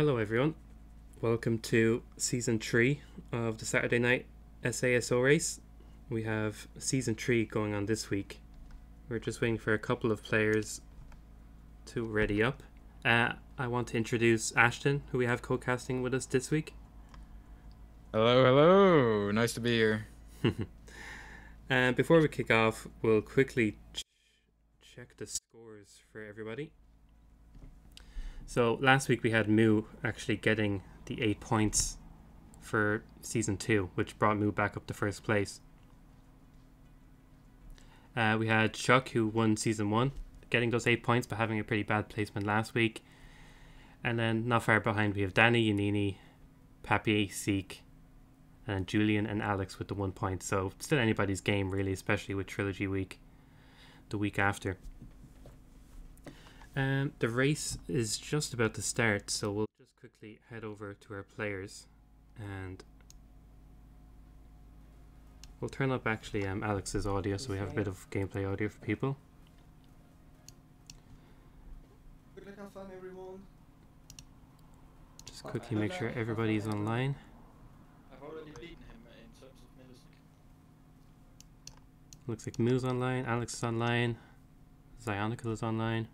Hello everyone, welcome to Season 3 of the Saturday Night Saso race. We have Season 3 going on this week. We're just waiting for a couple of players to ready up. I want to introduce Ashton, who we have co-casting with us this week. Hello, hello. Nice to be here. And before we kick off, we'll quickly check the scores for everybody. So last week we had Moo actually getting the 8 points for Season 2, which brought Moo back up to first place. We had Chuck, who won Season 1, getting those 8 points but having a pretty bad placement last week. And then not far behind we have Danny, Yanini, Papi, Seek, and Julian and Alex with the 1 point. So still anybody's game really, especially with Trilogy Week the week after. The race is just about to start, so we'll just quickly head over to our players and we'll turn up actually Alex's audio so we have a bit of gameplay audio for people. Good luck, have fun, everyone. Just quickly make sure everybody's online. I've already beaten him in terms of Millistic. Looks like Moo's online, Alex is online, Zionical is online.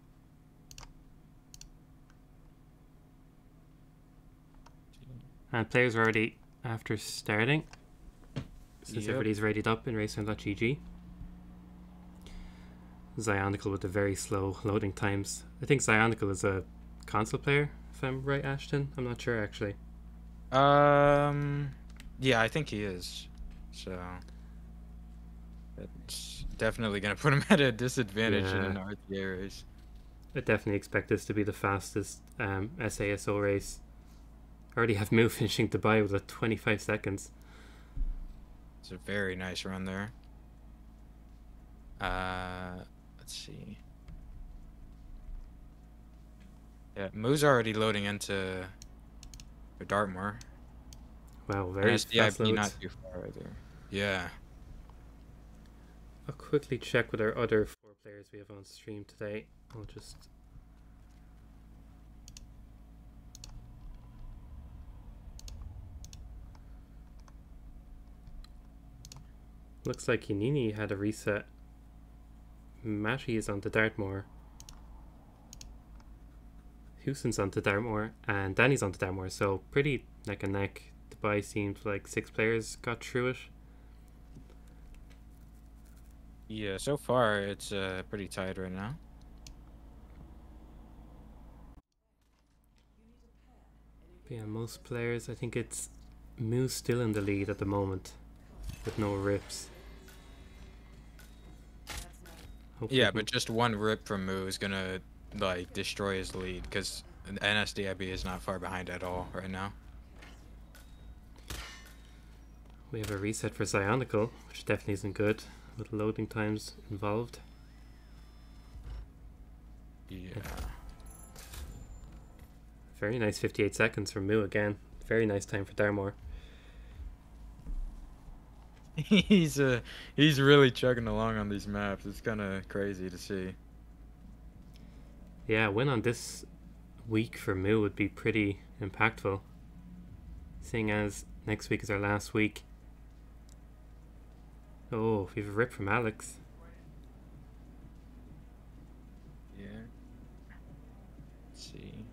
And players are already after starting, since everybody's readied up in racing.gg. Zionical with the very slow loading times. I think Zionical is a console player, if I'm right, Ashton. I'm not sure actually. Yeah, I think he is. So it's definitely gonna put him at a disadvantage in an RTA race. I definitely expect this to be the fastest SASO race. I already have Moo finishing Dubai with 25 seconds. It's a very nice run there. Let's see. Yeah, Moo's already loading into Dartmoor. Wow, very fast loads. Not too far either. Yeah. I'll quickly check with our other 4 players we have on stream today. I'll just... Looks like Yanini had a reset. Matty is onto Dartmoor. Houston's onto Dartmoor. And Danny's onto Dartmoor. So pretty neck and neck. Dubai seemed like 6 players got through it. Yeah, so far it's pretty tight right now. But yeah, most players, I think it's Moo's still in the lead at the moment with no rips. Hopefully Yeah, but just one rip from Moo is gonna like destroy his lead because NSDIB is not far behind at all right now. We have a reset for Zionical, which definitely isn't good with loading times involved. Yeah. Very nice 58 seconds from Moo again. Very nice time for Dartmoor. He's really chugging along on these maps. It's kind of crazy to see. Yeah, a win on this week for Moo would be pretty impactful, seeing as next week is our last week. Oh, we have a rip from Alex. Yeah. Let's see.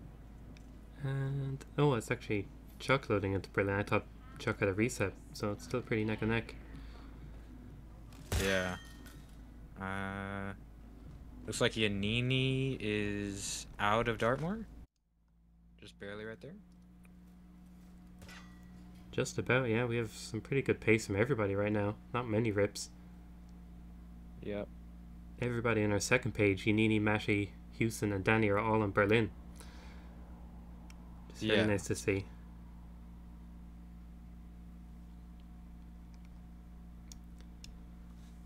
And oh, it's actually Chuck loading into Berlin. I thought Chuck had a reset, so it's still pretty neck and neck. Yeah. Looks like Yanini is out of Dartmoor. Just barely right there. Just about, yeah. We have some pretty good pace from everybody right now. Not many rips. Yep. Everybody on our second page, Yanini, Matty, Houston, and Danny are all in Berlin. It's very nice to see.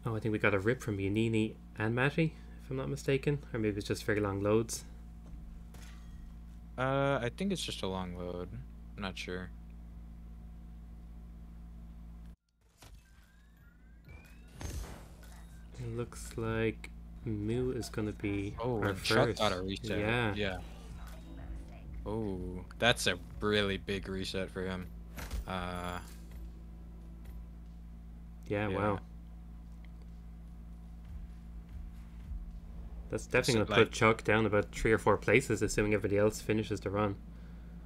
Oh, I think we got a rip from Yanini and Matty, if I'm not mistaken. Or maybe it's just very long loads. I think it's just a long load. I'm not sure. It looks like Moo is going to be our Chuck first. got a reset. Yeah. Yeah. Oh, that's a really big reset for him. Yeah, Yeah. wow. That's definitely So, going to put Chuck down about 3 or 4 places, assuming everybody else finishes the run.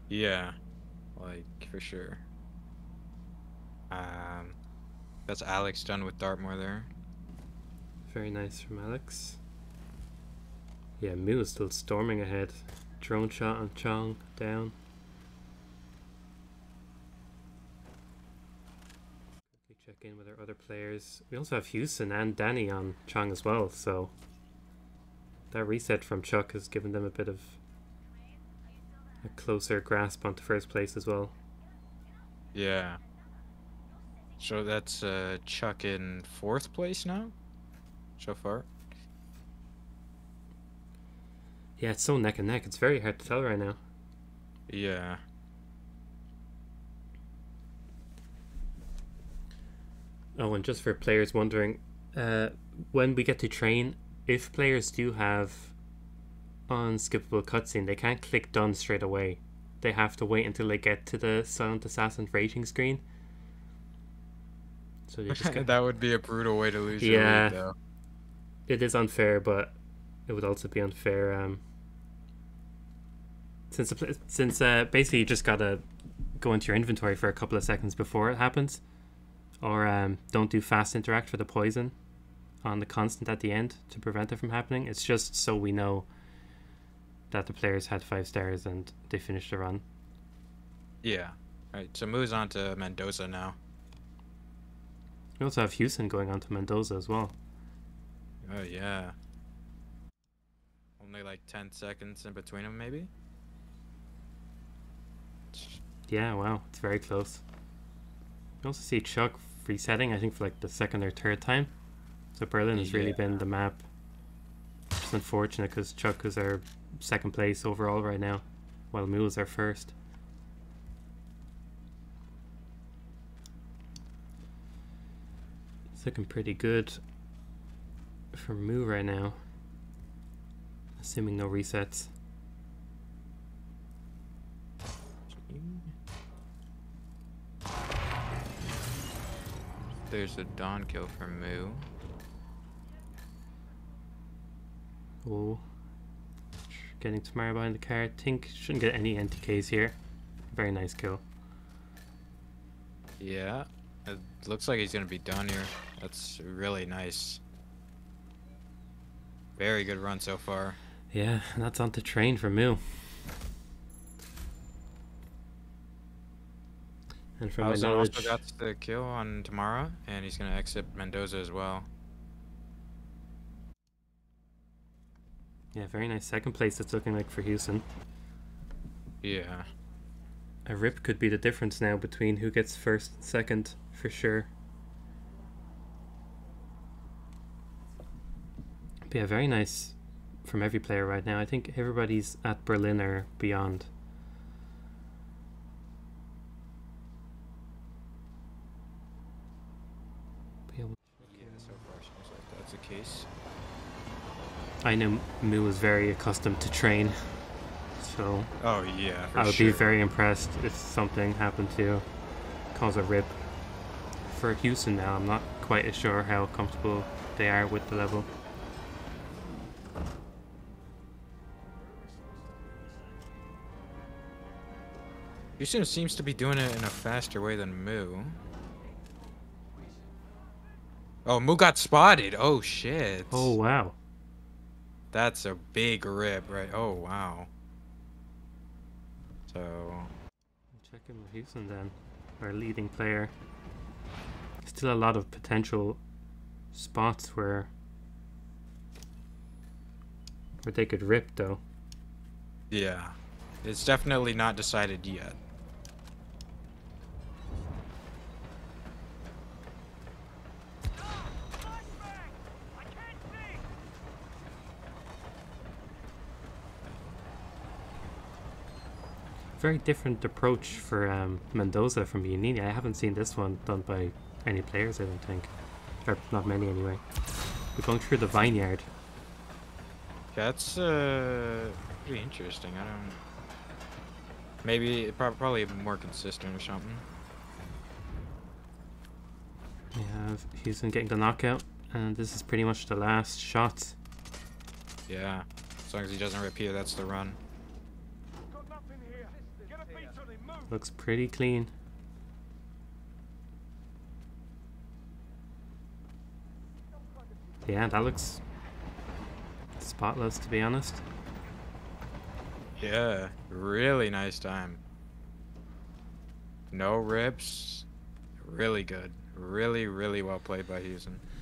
yeah, like for sure. That's Alex done with Dartmoor there. Very nice from Alex. Yeah, Mu is still storming ahead. Drone shot on Chong down. Quickly check in with our other players. We also have Houston and Danny on Chong as well, so that reset from Chuck has given them a bit of a closer grasp onto first place as well. Yeah. So that's Chuck in 4th place now, so far. Yeah, it's so neck and neck. It's very hard to tell right now. Yeah. Oh, and just for players wondering, when we get to train, if players do have unskippable cutscene, they can't click done straight away. They have to wait until they get to the Silent Assassin rating screen. So they just That would be a brutal way to lose your Yeah. lead, though. It is unfair, but it would also be unfair since basically you just gotta go into your inventory for a couple of seconds before it happens, or don't do fast interact for the poison on the constant at the end to prevent it from happening. It's just so we know that the players had 5 stars and they finished the run. Yeah. Alright, so moves on to Mendoza now. We also have Houston going on to Mendoza as well. Oh, yeah. Only like 10 seconds in between them, maybe? Yeah, wow, it's very close. We also see Chuck resetting, I think, for like the 2nd or 3rd time. So Berlin has really been the map. It's unfortunate because Chuck is our 2nd place overall right now, while Mu is our 1st. It's looking pretty good for Mu right now, assuming no resets. There's a Dawn kill for Mu. Oh, getting Tamara behind the car. I think shouldn't get any NTKs here. Very nice kill. Yeah. It looks like he's gonna be done here. That's really nice. Very good run so far. Yeah, and that's on to train for Mu. And from my Alison knowledge, also got the kill on Tamara, and he's gonna exit Mendoza as well. yeah, very nice 2nd place it's looking like for Houston. Yeah. A rip could be the difference now between who gets 1st and 2nd, for sure. But yeah, very nice from every player right now. I think everybody's at Berlin or beyond. But yeah, Yeah, so far seems like that's the case. I know Mu was very accustomed to train, so Oh yeah, for I would sure. be very impressed if something happened to cause a rip. For Houston now, I'm not quite as sure how comfortable they are with the level. Houston seems to be doing it in a faster way than Mu. Oh, Mu got spotted. Oh shit. Oh wow. That's a big rip, right? Oh wow. So Check in with Houston then, our leading player. Still a lot of potential spots where they could rip though. yeah, it's definitely not decided yet. Very different approach for Mendoza from Yanini. I haven't seen this one done by any players, I don't think. Or not many anyway. We're going through the vineyard. That's pretty interesting. I don't. Maybe probably more consistent or something. We have Houston getting the knockout, and this is pretty much the last shot. Yeah. As long as he doesn't rip here, that's the run. Looks pretty clean. Yeah, that looks spotless, to be honest. Yeah, really nice time. No rips. Really good. Really, really well played by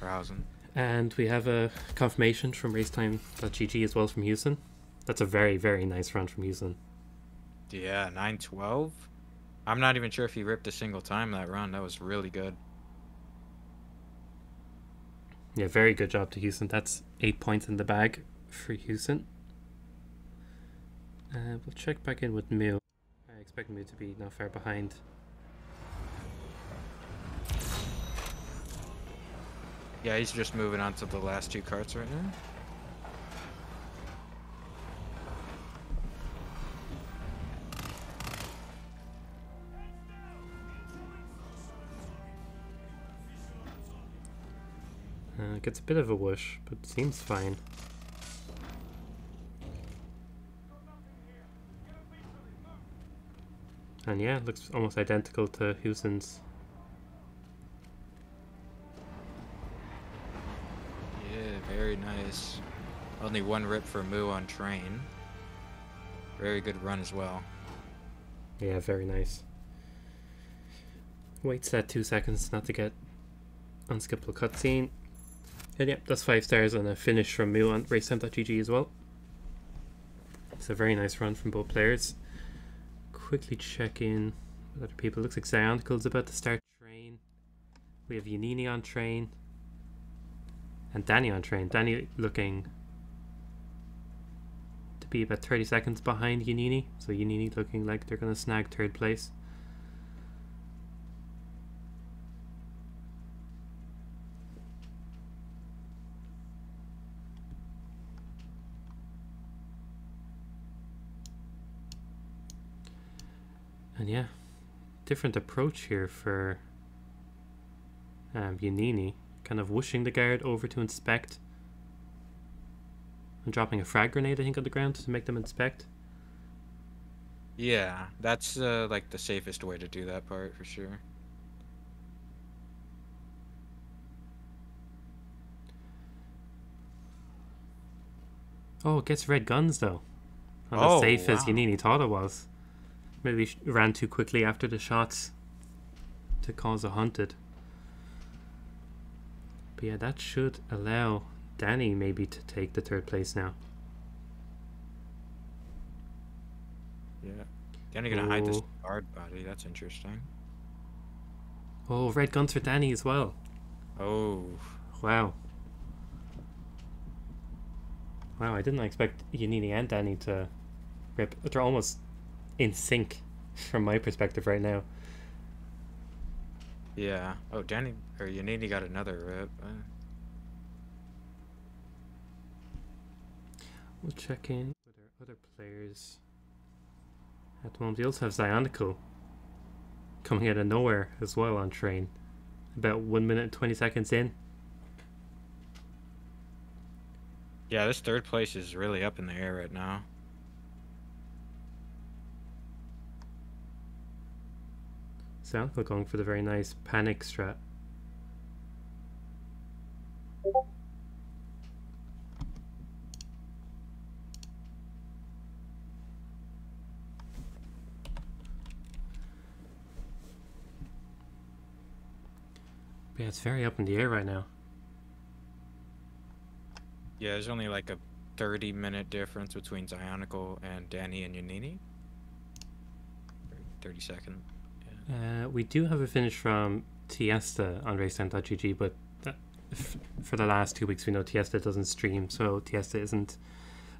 Hausen. And we have a confirmation from racetime.gg as well from Houston. That's a very, very nice run from Houston. Yeah, 912. I'm not even sure if he ripped a single time that run. That was really good. Yeah, very good job to Houston. That's 8 points in the bag for Houston. We'll check back in with Mu. I expect Mu to be not far behind. Yeah, he's just moving on to the last two carts right now. Gets a bit of a whoosh, but seems fine. And yeah, it looks almost identical to Houston's. Yeah, very nice. Only one rip for Mu on train. Very good run as well. Yeah, very nice. Waits that 2 seconds not to get unskippable cutscene. And yeah, that's 5 stars and a finish from Mu on racetime.gg as well. It's a very nice run from both players. Quickly check in with other people. Looks like Zionical's about to start train. We have Yanini on train. And Danny on train. Danny looking to be about 30 seconds behind Yanini. So Yanini looking like they're going to snag 3rd place. And yeah, different approach here for Yanini. Kind of whooshing the guard over to inspect. And dropping a frag grenade, I think, on the ground to make them inspect. Yeah, that's like the safest way to do that part for sure. Oh, it gets red guns though. Not Oh, as safe as wow. Yanini thought it was. Maybe ran too quickly after the shots to cause a hunted. But yeah, that should allow Danny maybe to take the 3rd place now. Yeah. Danny gonna hide this Oh. guard body. That's interesting. Oh, red guns for Danny as well. Oh. Wow. Wow, I didn't expect Yanini and Danny to rip. They're almost in sync from my perspective right now. Yeah. Oh, Danny or Yanini got another rip. We'll check in with our other players. At the moment, we also have Zionical coming out of nowhere as well on train. About 1 minute and 20 seconds in. Yeah, this 3rd place is really up in the air right now. Zionical going for the very nice panic strat. But yeah, it's very up in the air right now. Yeah, there's only like a 30-minute difference between Zionical and Danny and Yanini. 30-second. We do have a finish from Tiesta on racetime.gg, but for the last 2 weeks we know Tiesta doesn't stream, so Tiesta isn't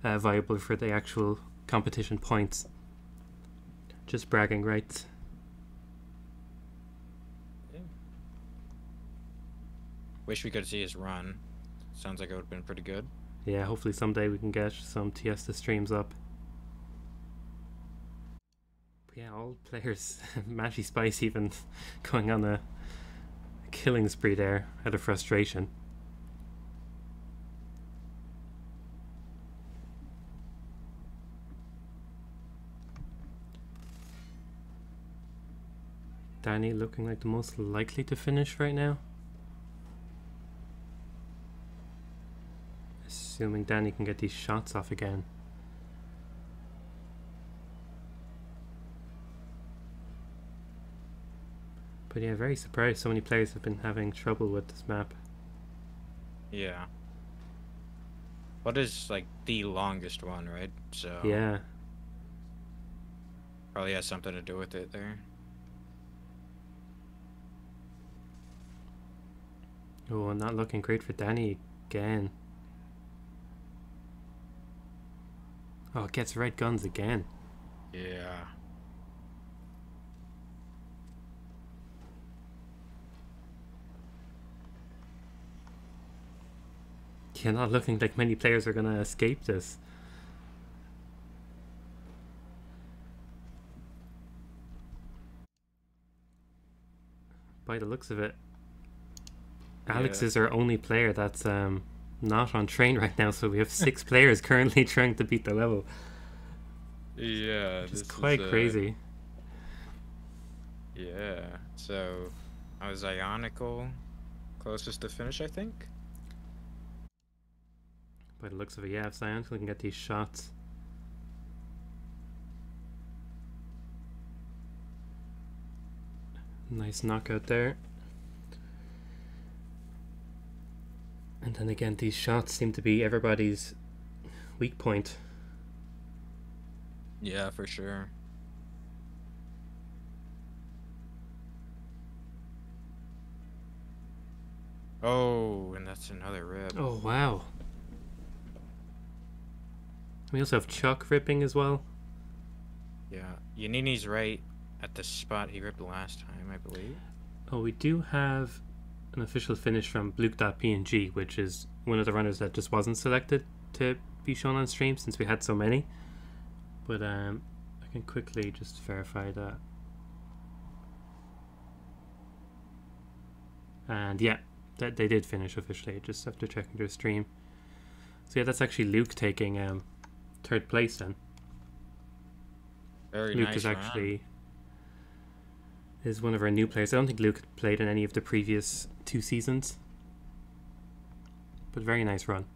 viable for the actual competition points. Just bragging rights. Yeah. Wish we could see his run. Sounds like it would have been pretty good. Yeah, hopefully someday we can get some Tiesta streams up. But Yeah, all players, Matty Spice even going on a killing spree there out of frustration. Danny looking like the most likely to finish right now. Assuming Danny can get these shots off again. But yeah, very surprised so many players have been having trouble with this map. Yeah. What is like the longest one, right? So Yeah. probably has something to do with it there. Oh, not looking great for Danny again. Oh, it gets red guns again. Yeah. Yeah, not looking like many players are gonna escape this. By the looks of it, Alex Yeah. is our only player that's not on train right now, so we have 6 players currently trying to beat the level. Yeah, Which is quite crazy. Yeah. So I was Ionical closest to finish, I think. By the looks of it, yeah, if Cyan can get these shots. Nice knockout there. And then again, these shots seem to be everybody's weak point. Yeah, for sure. Oh, and that's another rip. Oh, wow. We also have Chuck ripping as well. Yeah. Yanini's right at the spot he ripped last time, I believe. Oh, we do have an official finish from Bluke.png, which is one of the runners that just wasn't selected to be shown on stream since we had so many. But I can quickly just verify that. And yeah, that they did finish officially, just after checking their stream. So yeah, that's actually Luke taking 3rd place then. Very Luke nice is run. actually is one of our new players. I don't think Luke had played in any of the previous 2 seasons. But very nice run.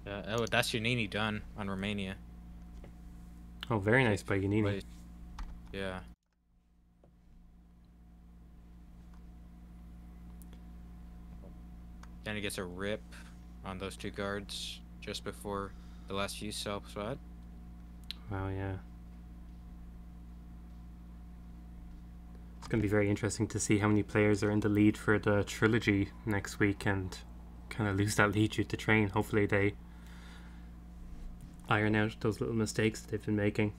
Oh, that's Yanini done on Romania. Oh, very nice by Yanini. Place. Yeah. Then he gets a rip on those 2 guards just before the last few self spot. Wow, yeah. It's going to be very interesting to see how many players are in the lead for the trilogy next week and kind of lose that lead due to train. Hopefully they iron out those little mistakes that they've been making.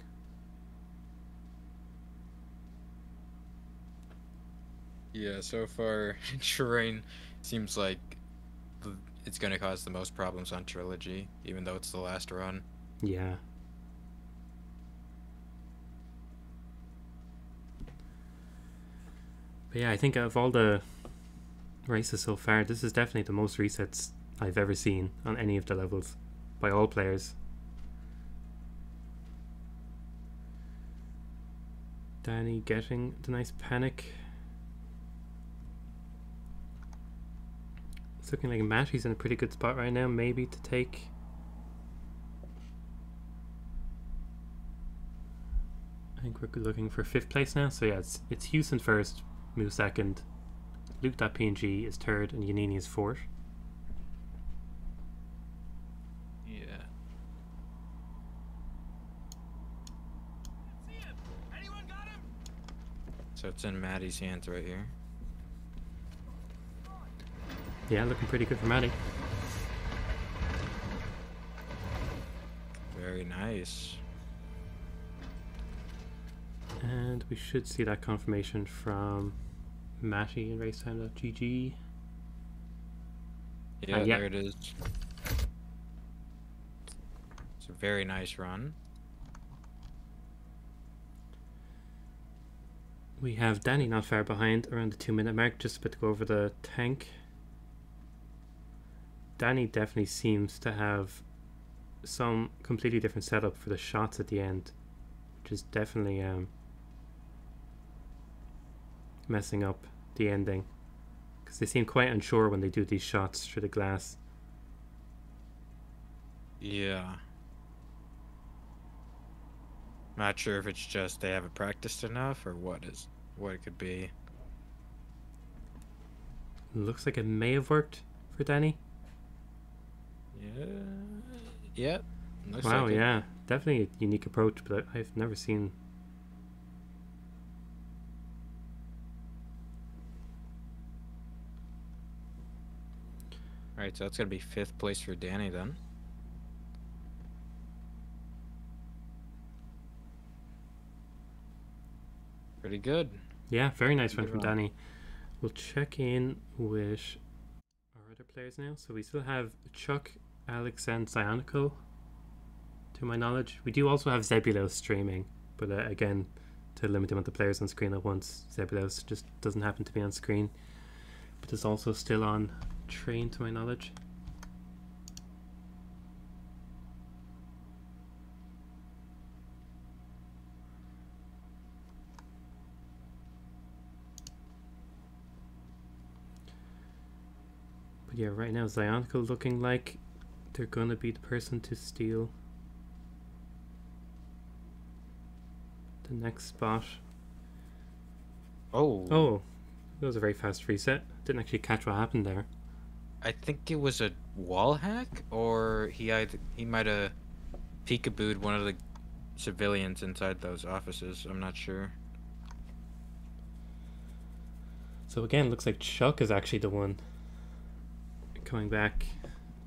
Yeah, so far terrain seems like it's going to cause the most problems on trilogy, even though it's the last run. Yeah. But yeah, I think of all the races so far, this is definitely the most resets I've ever seen on any of the levels by all players. Danny getting the nice panic. It's looking like Matty's in a pretty good spot right now, maybe to take. I think we're looking for 5th place now. So yeah, it's Houston 1st, Moo 2nd, Luke.png is 3rd, and Yanini is 4th. Yeah. So it's in Maddie's hands right here. Yeah, looking pretty good for Matty. Very nice. And we should see that confirmation from Matty in racetime.gg. Yeah, yeah. there it is. It's a very nice run. We have Danny not far behind, around the 2 minute mark, just about to go over the tank. Danny definitely seems to have some completely different setup for the shots at the end, which is definitely messing up the ending, because they seem quite unsure when they do these shots through the glass. Yeah. Not sure if it's just they haven't practiced enough or what it could be. Looks like it may have worked for Danny. Yeah. Yep. Looks Wow, like it. yeah, definitely a unique approach, but I've never seen. Alright, so that's gonna be 5th place for Danny then. Pretty good. Yeah, very nice one Good from run. Danny. We'll check in with our other players now. So we still have Chuck, Alex, and Cyanical, to my knowledge. We do also have Zebulos streaming, but again, to limit the amount of players on screen at once, Zebulos just doesn't happen to be on screen. But is also still on train, to my knowledge. But yeah, right now Zionical looking like they're gonna be the person to steal the next spot. Oh, that was a very fast reset. Didn't actually catch what happened there. I think it was a wall hack, or he might have peekabooed one of the civilians inside those offices. I'm not sure. So again, looks like Chuck is actually the one coming back.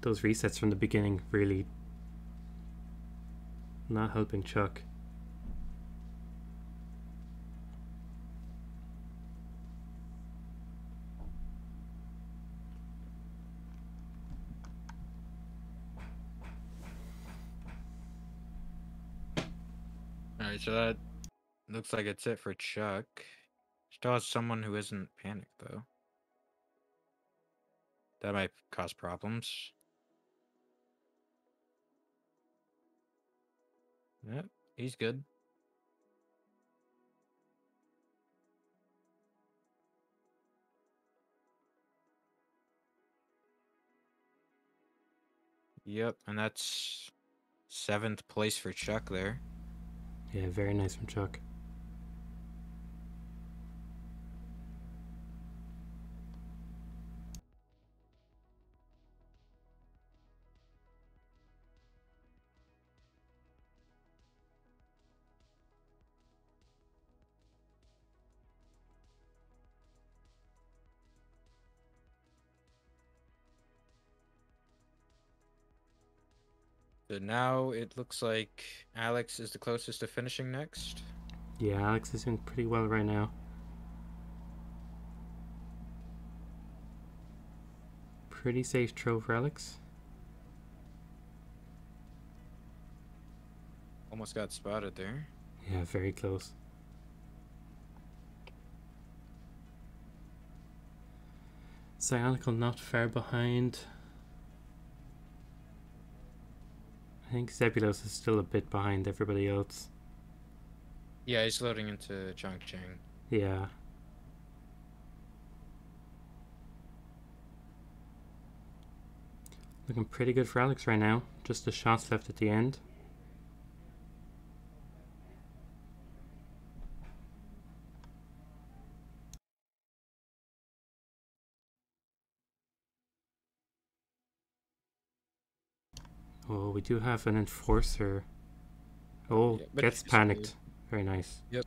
Those resets from the beginning really not helping Chuck. Alright, so that looks like it's it for Chuck. Still has someone who isn't panicked, though. That might cause problems. Yep, he's good. Yep, and that's 7th place for Chuck there. Yeah, very nice from Chuck. So now it looks like Alex is the closest to finishing next. Yeah, Alex is doing pretty well right now. Pretty safe throw for Alex. Almost got spotted there. Yeah, very close. Cyanical not far behind. I think Zebulos is still a bit behind everybody else. Yeah, he's loading into Chongqing. Yeah. Looking pretty good for Alex right now. Just the shots left at the end. Oh, we do have an enforcer. Oh, Yeah, but gets he's panicked. good. Very nice. Yep.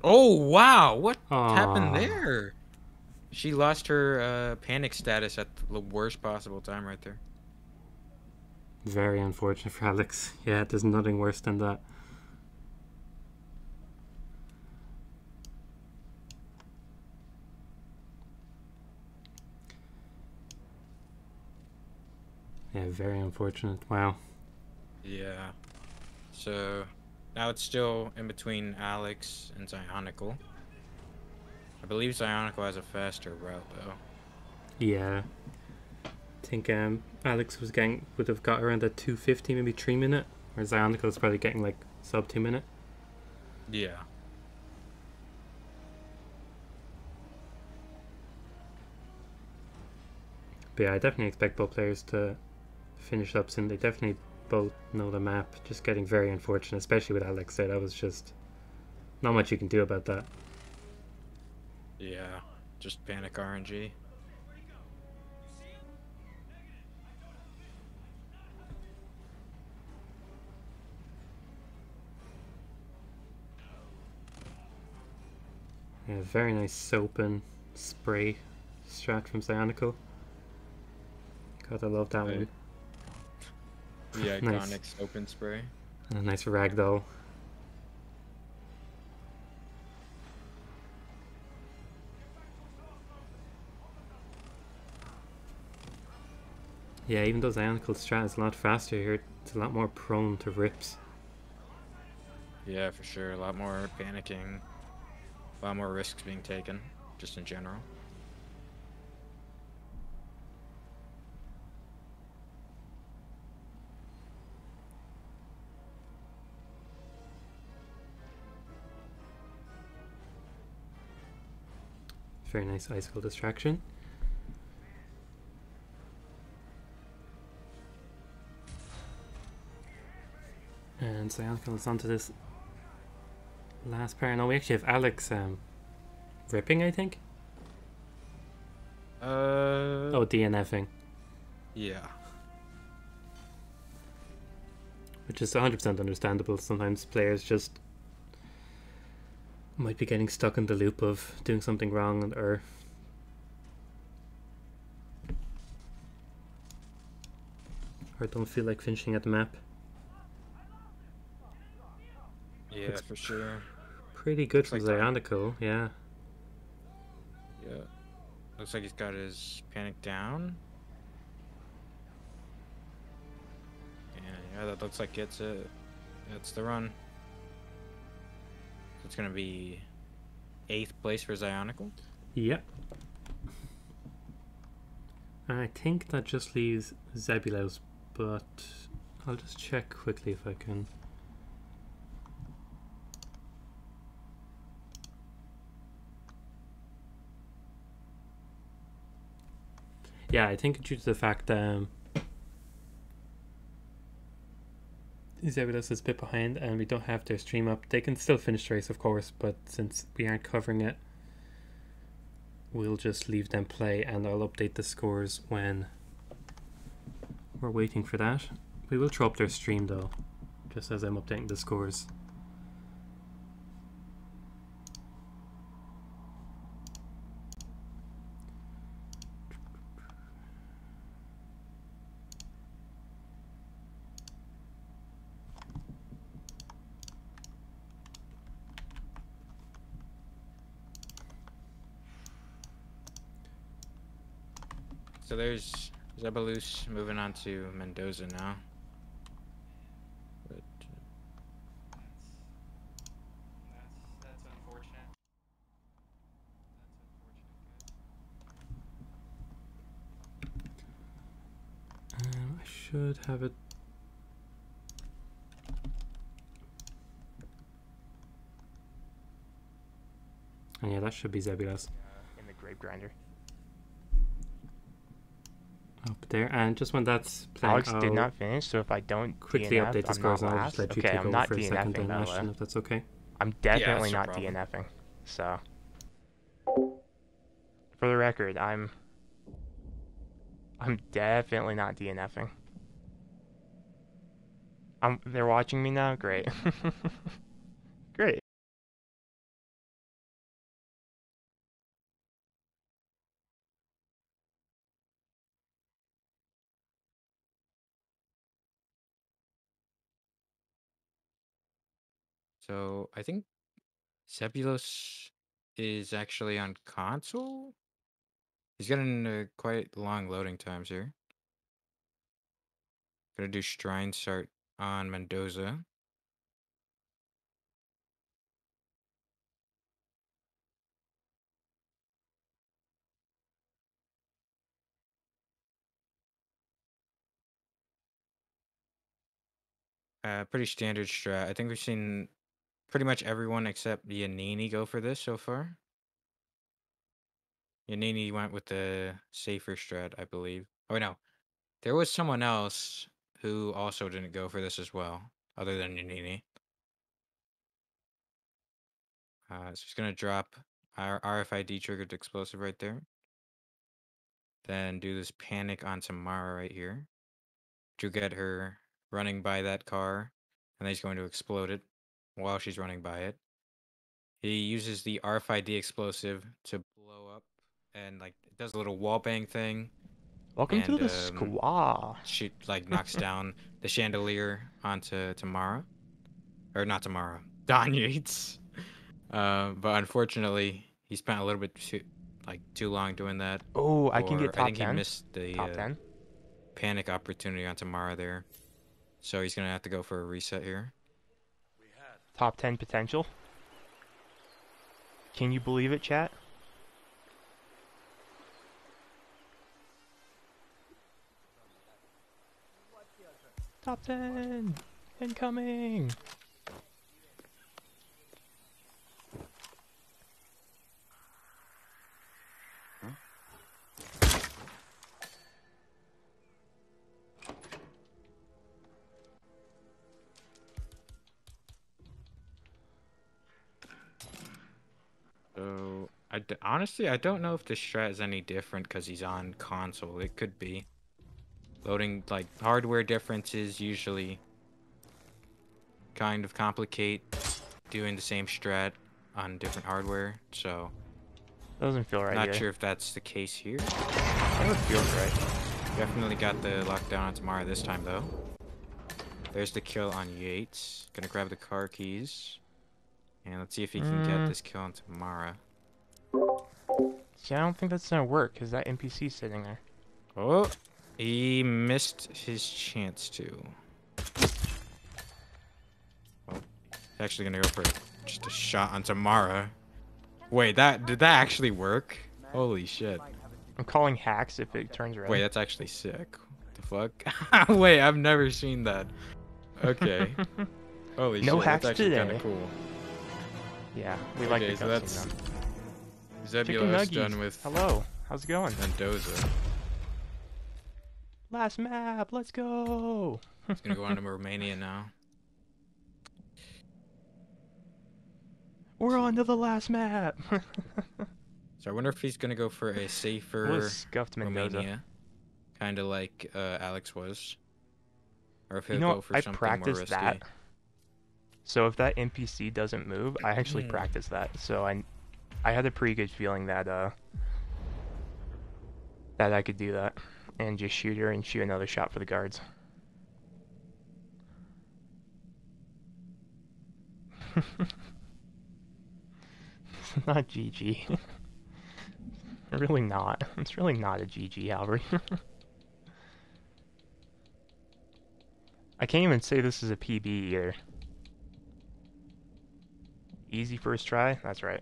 Oh, wow! What happened Aw. there? She lost her panic status at the worst possible time right there. Very unfortunate for Alex. Yeah, there's nothing worse than that. Yeah, very unfortunate. Wow. Yeah. So Now it's still in between Alex and Zionicle. I believe Zionicle has a faster route though. Yeah. I think Alex would have got around a 250, maybe 3 minute, whereas Zionicle is probably getting like sub 2 minute. Yeah. But yeah, I definitely expect both players to finish up soon. They definitely both know the map. Just getting very unfortunate, especially with Alex there. That was just not much you can do about that. Yeah. Just panic RNG. Yeah, very nice soap and spray strat from Cyanical. God, I love that one. The iconic Nice. open spray. And a nice ragdoll. Yeah, even though Zionical strat is a lot faster here, it's a lot more prone to rips. Yeah, for sure. A lot more panicking. A lot more risks being taken, just in general. Very nice icicle distraction. And Zionical is onto this last pair. No, we actually have Alex ripping, I think. Oh, DNFing. Yeah. Which is 100% understandable. Sometimes players just might be getting stuck in the loop of doing something wrong or don't feel like finishing at the map. Yeah, It's for sure. Pretty good from Looks like Zionical, yeah. Yeah. Looks like he's got his panic down. Yeah, that looks like it's it. That's the run. So it's gonna be 8th place for Zionical. Yep. I think that just leaves Zebulos, but I'll just check quickly if I can. Yeah, I think due to the fact Zebulos is a bit behind and we don't have their stream up, they can still finish the race, of course, but since we aren't covering it, we'll just leave them play and I'll update the scores when we're waiting for that. We will throw up their stream though, just as I'm updating the scores. So there's Zebalus moving on to Mendoza now. But That's unfortunate. I should have it. And yeah, that should be Zebulos. In the Grave Grinder. Up there, and just when that's playing, Alex I'll did not finish, so if I don't quickly DNF, update the I'm scores not and I'll just last. let you Okay, take I'm over not for a second DNFing, then, by the Ashton, way. if that's okay. I'm definitely no not problem. DNFing. So, for the record, I'm definitely not DNFing. They're watching me now? Great. Great. so I think Zebulos is actually on console. He's getting quite long loading times here. Gonna do Shrine start on Mendoza. Pretty standard strat. I think we've seen pretty much everyone except Yanini go for this so far. Yanini went with the safer strat, I believe. Oh no, there was someone else who also didn't go for this as well, other than Yanini. So he's gonna drop our RFID triggered explosive right there. Then do this panic on Tamara right here to get her running by that car, and then he's going to explode it while she's running by it. He uses the RFID explosive to blow up and like it does a little wall bang thing. Welcome to And, the squaw. She like knocks down the chandelier onto Tamara, or not Tamara, Don Yates. But unfortunately, he spent a little bit too long doing that. Oh, I can get I top think 10. he missed the Top 10. panic opportunity on Tamara there, so he's gonna have to go for a reset here. Top 10 potential. Can you believe it, chat? Top 10! Incoming! So, honestly, I don't know if the strat is any different because he's on console. It could be. Loading, like, hardware differences usually kind of complicate doing the same strat on different hardware, so... Doesn't feel right Not either. sure if that's the case here. It feels right. Definitely got the lockdown on Tamara this time, though. There's the kill on Yates. Gonna grab the car keys. And let's see if he can get this kill on Tamara. See, I don't think that's gonna work, because that NPC's sitting there. Oh! He missed his chance to. Oh, he's actually gonna go for just a shot on Tamara. Wait, did that actually work? Holy shit. I'm calling hacks if it turns red. Wait, that's actually sick. What the fuck? Wait, I've never seen that. Okay. Holy No shit, hacks that's actually kind today. of cool. Yeah, we like the Okay, so cutscene that's though. Chicken Zebulon's Nuggies. done with Hello, how's it going? Mendoza. Last map, let's go! He's gonna go on to Romania now. We're on to the last map! So I wonder if he's gonna go for a What safer was scuffed Mendoza? Romania, kind of like Alex was, or if he'll You know go what? for I something more practiced risky. that. So if that NPC doesn't move, I actually practiced that. So I had a pretty good feeling that that I could do that and just shoot her and shoot another shot for the guards. It's not GG. Really not. It's really not a GG, Albert. I can't even say this is a PB either. Easy first try? That's right.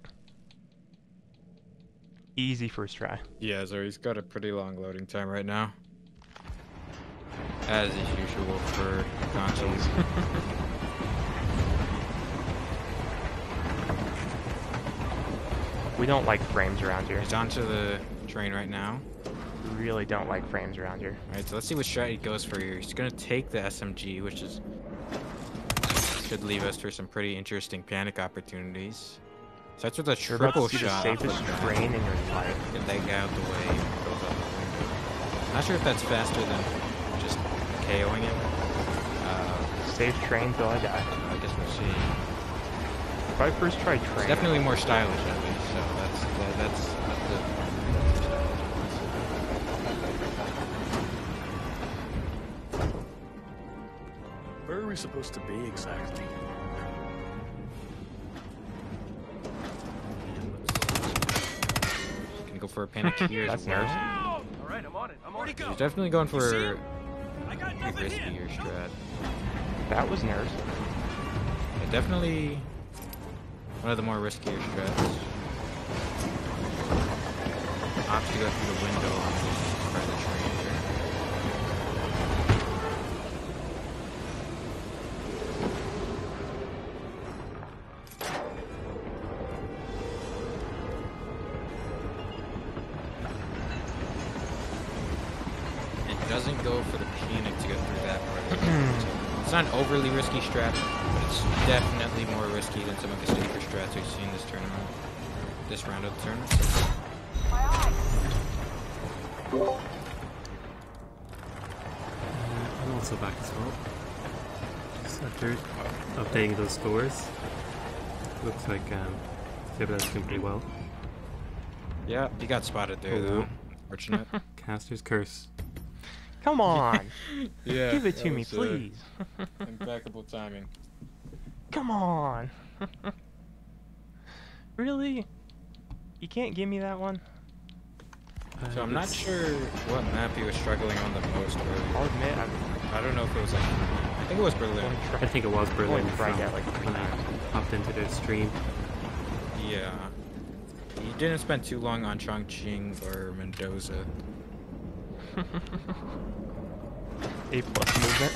Easy first try. Yeah, so he's got a pretty long loading time right now, as is usual for consoles. We don't like frames around here. He's onto the train right now. We really don't like frames around here. Alright, so let's see what strat he goes for here. He's gonna take the SMG, which should leave us for some pretty interesting panic opportunities. Starts with a You're about triple to see the shot. safest train in your life. Get that guy out the way. Goes out the window. Not sure if that's faster than just KOing him. Safe train till I die. I guess we'll see. If I first try It's train, definitely more stylish at least, so that's good. Where are we supposed to be exactly? Can go for a panic here That's as well. All right, I'm on it. I'm on it. He's definitely going for a I got nothing here. riskier strat. that was nerves. Yeah, definitely one of the more riskier strats. Opts to go through the window on this part of the train here. doesn't go for the panic to get through that part of the game. So it's not an overly risky strat, but it's definitely more risky than some of the safer strats we've seen this tournament, this round of the tournament. I'm also back as well. Just after updating those scores, looks like Zibila's doing pretty well. Yeah, he got spotted there though. Fortunate. Caster's curse. Come on. Yeah. Give it to me, please. Impeccable timing. Come on. Really? You can't give me that one? So I'm not sure what map he was struggling on the most earlier. I'll admit, I don't know if it was like, I think it was Berlin. I think it was Berlin Going from right at, like, 3 when I times. popped into their stream. Yeah. He didn't spend too long on Chongqing or Mendoza. A+ movement.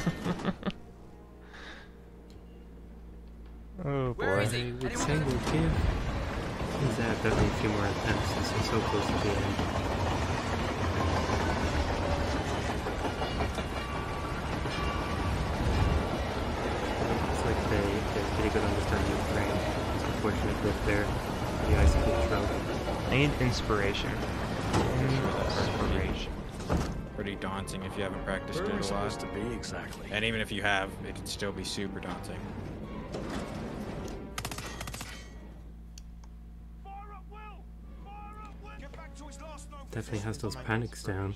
Oh boy. I would say we'll give definitely a few more attempts since we're so close to the end. Looks like they have a pretty good understanding of the terrain. Just unfortunate with their the icicle throw. I need inspiration. Inspiration. Pretty daunting if you haven't practiced Where are we it a lot. supposed to be exactly? And even if you have, it can still be super daunting. Definitely has those panics down.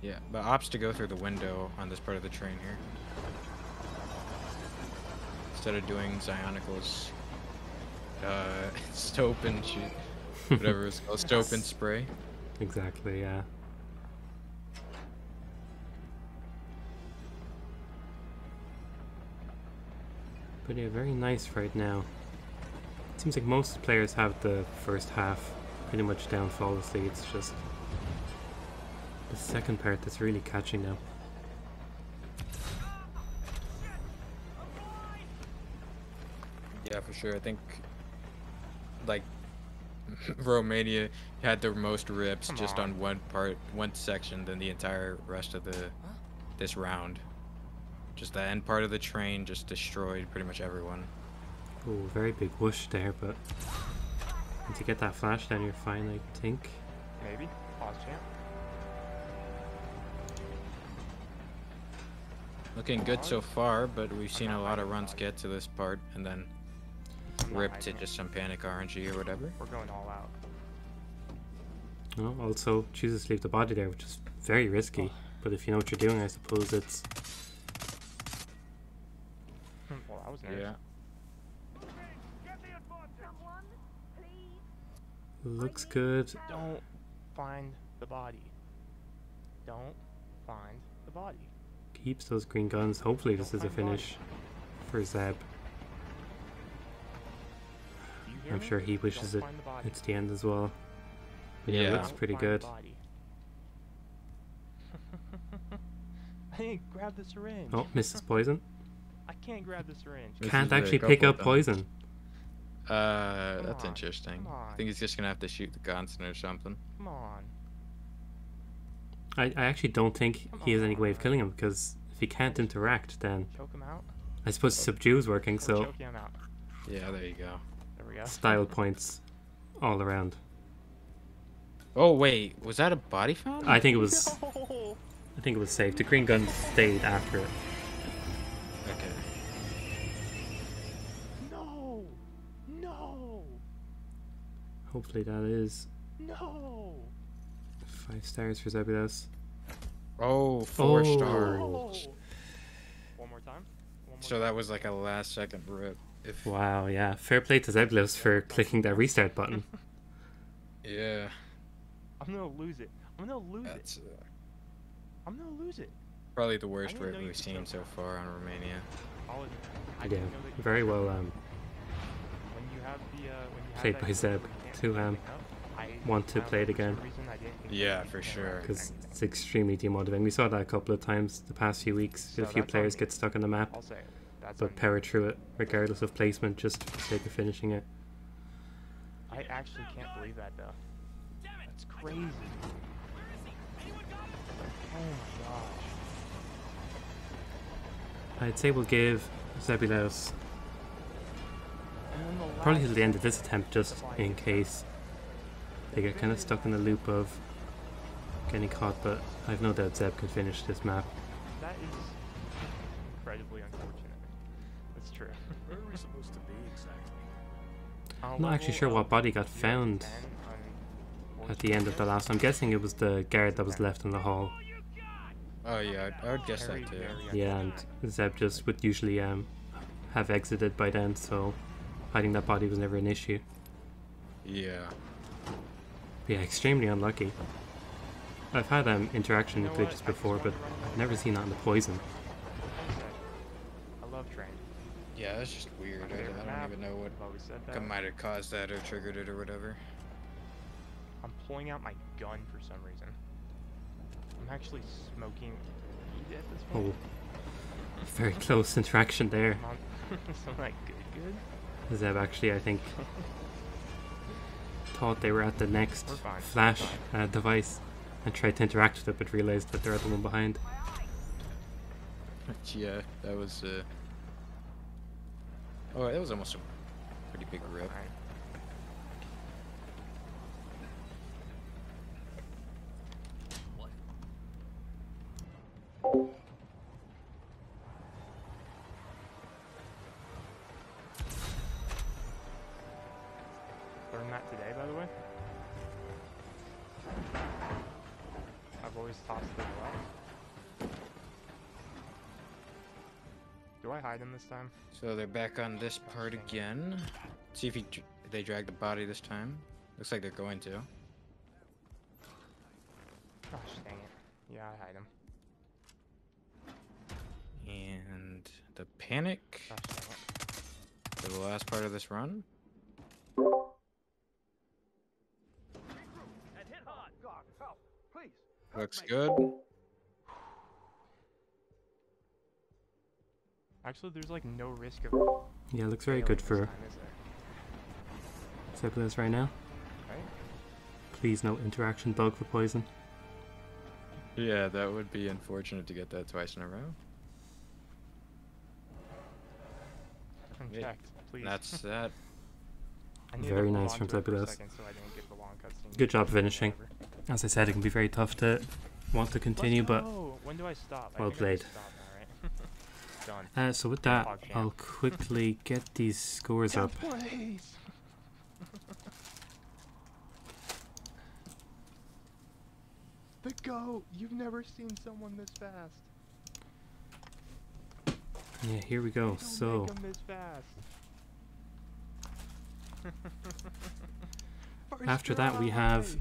Yeah, but opts to go through the window on this part of the train here. Instead of doing Zionical's stope and shoot, whatever it's called, stope and spray. Exactly, yeah. But yeah, very nice right now. Seems like most players have the first half pretty much down flawlessly. It's just the second part that's really catching now. Yeah, for sure. I think like Romania had the most rips just on one part, one section than the entire rest of this round. Just the end part of the train just destroyed pretty much everyone. Oh, very big whoosh there, but once you get that flash then you're fine, I think. Maybe. Pause champ. Looking good so far, but we've seen a lot of runs get to this part and then rip to just some panic RNG or whatever. We're going all out. Oh, also chooses to leave the body there, which is very risky. But if you know what you're doing, I suppose it's... Well, that was nice. Yeah. Looks good. Don't find the body. Don't find the body. Keeps those green guns. Hopefully this is a finish for Zeb. Do you hear I'm me? sure he wishes Don't it. find the body. It's the end as well. But yeah, it Yeah. looks Don't pretty find the good. body. I didn't grab the syringe. Oh, misses poison. I can't grab the syringe. This Can't is a actually pick couple up times. poison. That's on, interesting. come I on. think he's just gonna have to shoot the constant or something. Come on. I actually don't think he has any way of killing him, because if he can't interact, then Choke him out. I suppose subdue is working, Or so choke him out. Yeah, there you go. There we go. style points all around. Oh wait, was that a body found? I think it was. No! I think it was safe. The green gun stayed after it. Okay. No! No! Hopefully that is No! 5 stars for Zebulos. Oh, 4 Oh. stars. No! One more time. One more So that was like a last second rip. If Wow, yeah. Fair play to Zebulos for clicking that restart button. yeah, I'm gonna lose it. I'm gonna lose it. that's I'm gonna lose it. probably the worst didn't rip know you we've could seen choke so out. far on Romania. I'll admit, I Yeah, didn't know that you very could well choke out. When you have the when you have played that by ability Zeb where you can't to, pick um, up, I want to found play it for some again. reason I didn't think Yeah, that you for could sure. interact Because with it's extremely demotivating. We saw that a couple of times the past few weeks. So A few that's on players me. get stuck on the map, anything. I'll say it. That's but on me. power through it regardless of placement just for the sake of finishing it. I actually can't believe that though. It's crazy. Oh my gosh. I'd say we'll give Zebulos And then the probably last till the end of this attempt, just in case they get kind of stuck in the loop of getting caught, but I've no doubt Zeb can finish this map. That is incredibly unfortunate. That's true. Where are we supposed to be exactly? I'm not actually sure what body got found at the end of the last. I'm guessing it was the guard that was left in the hall. Oh yeah, I would guess that too. Yeah, and Zeb just would usually have exited by then, so hiding that body was never an issue. Yeah. But yeah, extremely unlucky. I've had interaction glitches before, but I've never seen that in the poison. I love train. Yeah, that's just weird. I don't even know what I've always said that. might have caused that or triggered it or whatever. I'm pulling out my gun for some reason. I'm actually smoking weed at this point. Oh, very close interaction there. Come on. So like good. Zeb actually, I think, thought they were at the next We're fine. flash We're fine. device and tried to interact with it, but realized that they're at the one behind. Yeah, that was oh, that was almost a pretty big rip. Alright. Learned that today, by the way. I've always tossed it left. Do I hide him this time? So they're back on this part again. See if they drag the body this time. Looks like they're going to. Gosh dang it. Yeah, I hide him. And the panic Gosh dang it. for the last part of this run. And hit hard. God, help. Please. Looks good. Actually, there's like no risk of Yeah, looks very failing good this for time, is there? Zebulos right now. Right? Please, no interaction bug for poison. Yeah, that would be unfortunate to get that twice in a row. Unchecked, please. That's that. I needed Very to hold nice on from to it for a Zebulos. second so I didn't get the long cutscene. Good job finishing. Whatever. As I said, it can be very tough to want to continue, but Oh, when do I stop? well I think played. I just stop now, right? Done. so with that, Hog champ. I'll quickly get these scores up. Please. The goat! You've never seen someone this fast. Yeah, here we go. Don't So make 'em this fast. First after that, we have try.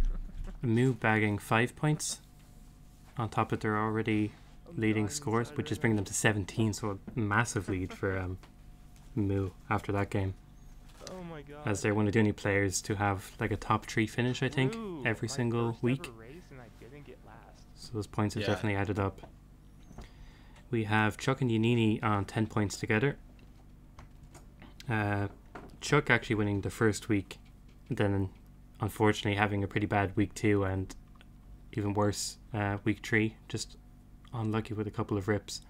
Moo bagging 5 points on top of their already I'm leading dying scores, inside which right is bringing them to 17, so a massive lead for Moo after that game, now. Oh my god. as they're one of the only players to have like a top 3 finish, I think, Ooh, every my single first week. ever race and I didn't get last. So those points have Yeah. definitely added up. We have Chuck and Yanini on 10 points together. Chuck actually winning the first week, then unfortunately having a pretty bad week 2 and even worse week 3, just unlucky with a couple of rips.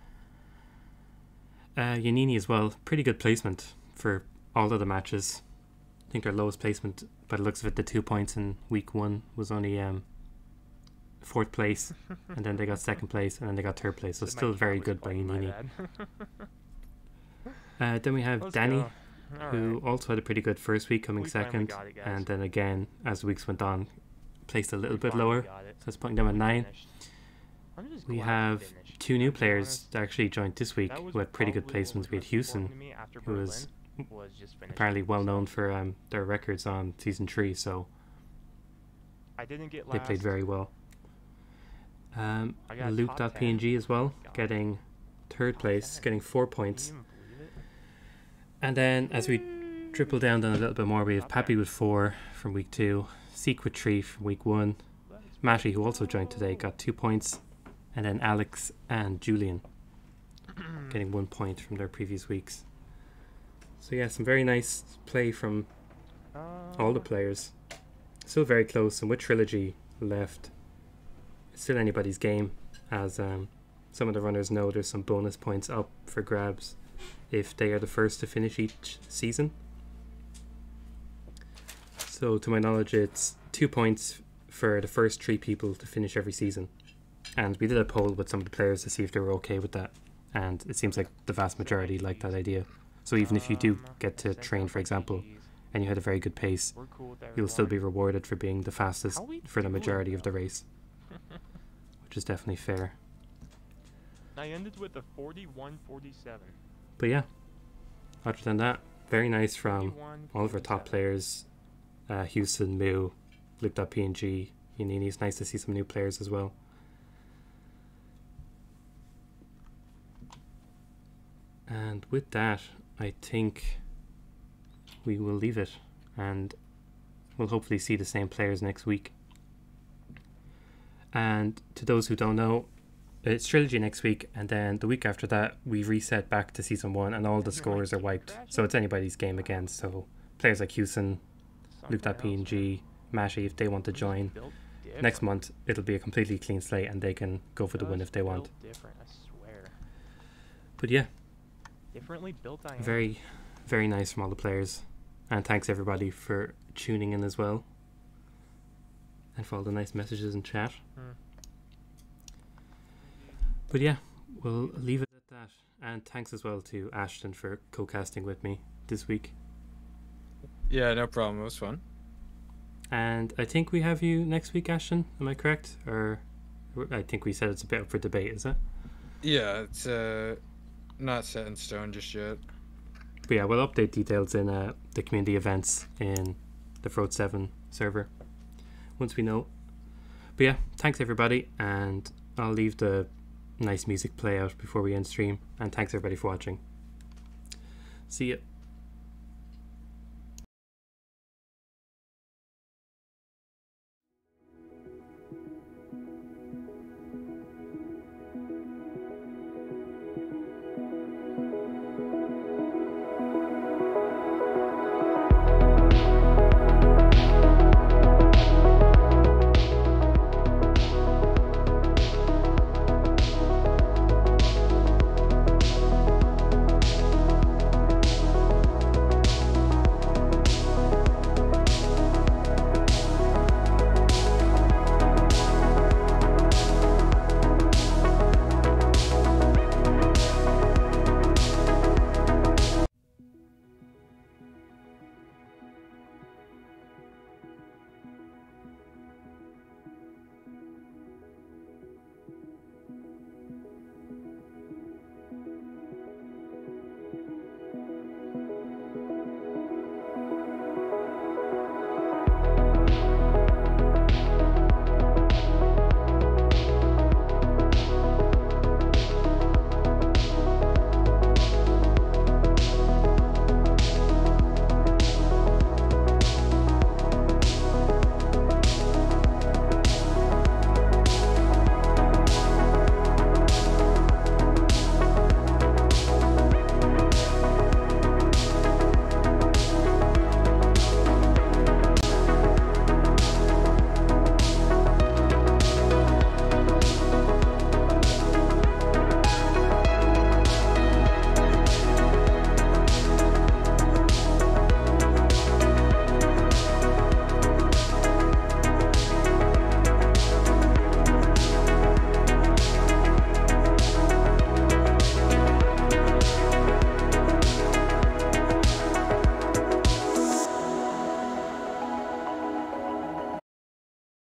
Yanini as well, pretty good placement for all of the matches. I think their lowest placement by the looks of it, the 2 points in week 1 was only 4th place, and then they got 2nd place, and then they got 3rd place, so Did my still very cat good by respond, my Yanini. bad. Then we have Let's Danny, go. who Alright. also had a pretty good first week, coming We finally 2nd, got it, guys. and then again, as the weeks went on, placed a little We bit finally lower, got it. so it's putting them at We 9. finished. I'm just We glad have finished, 2 new to be players honest. that actually joined this week That was who had pretty good probably what placements. was We had most Houston, important to me after who was Berlin, just finishing apparently well known stuff. for their records on Season 3, so I didn't get they last. played very well. I got top 10. Luke.png as well, God. getting 3rd place, 10. getting 4 Can points. you even believe it? And then as we triple down then a little bit more, we have Not Pappy bad. with 4 from week 2, Seek with 3 from week 1, Let's Matty, who also joined today, got 2 points, and then Alex and Julian getting 1 point from their previous weeks. So yeah, some very nice play from all the players. still very close, and with Trilogy left, it's still anybody's game, as some of the runners know there's some bonus points up for grabs if they are the first to finish each season. So to my knowledge, it's 2 points for the first 3 people to finish every season. And we did a poll with some of the players to see if they were okay with that, and it seems like the vast majority like that idea. So even if you do get to train, for example, and you had a very good pace, We're cool with you'll still be everyone. rewarded for being the fastest How we for the doing, majority of the though? race, which is definitely fair. I ended with a 41-47. But yeah, other than that, very nice from 41, all of our top 47. players. Houston, Moo, Luke.png, Yanini. It's nice to see some new players as well. And with that, I think we will leave it, and we'll hopefully see the same players next week. And to those who don't know, it's Trilogy next week, and then the week after that we reset back to Season 1 and all the scores are wiped. So it's anybody's game again. So players like Houston, Luke.png, Mashy, if they want to join, next month it'll be a completely clean slate and they can go for the win if they want. Different, I swear. But yeah, Differently built I am. very, very nice from all the players. And thanks everybody for tuning in as well. And for all the nice messages in chat. But yeah, we'll leave it at that. And thanks as well to Ashton for co-casting with me this week. Yeah, no problem. It was fun. And I think we have you next week, Ashton. Am I correct? Or I think we said it's a bit up for debate, is it? Yeah, it's not set in stone just yet. But yeah, we'll update details in the community events in the Frode 7 server once we know. But yeah, thanks everybody, and I'll leave the nice music play out before we end stream. And thanks everybody for watching. See ya.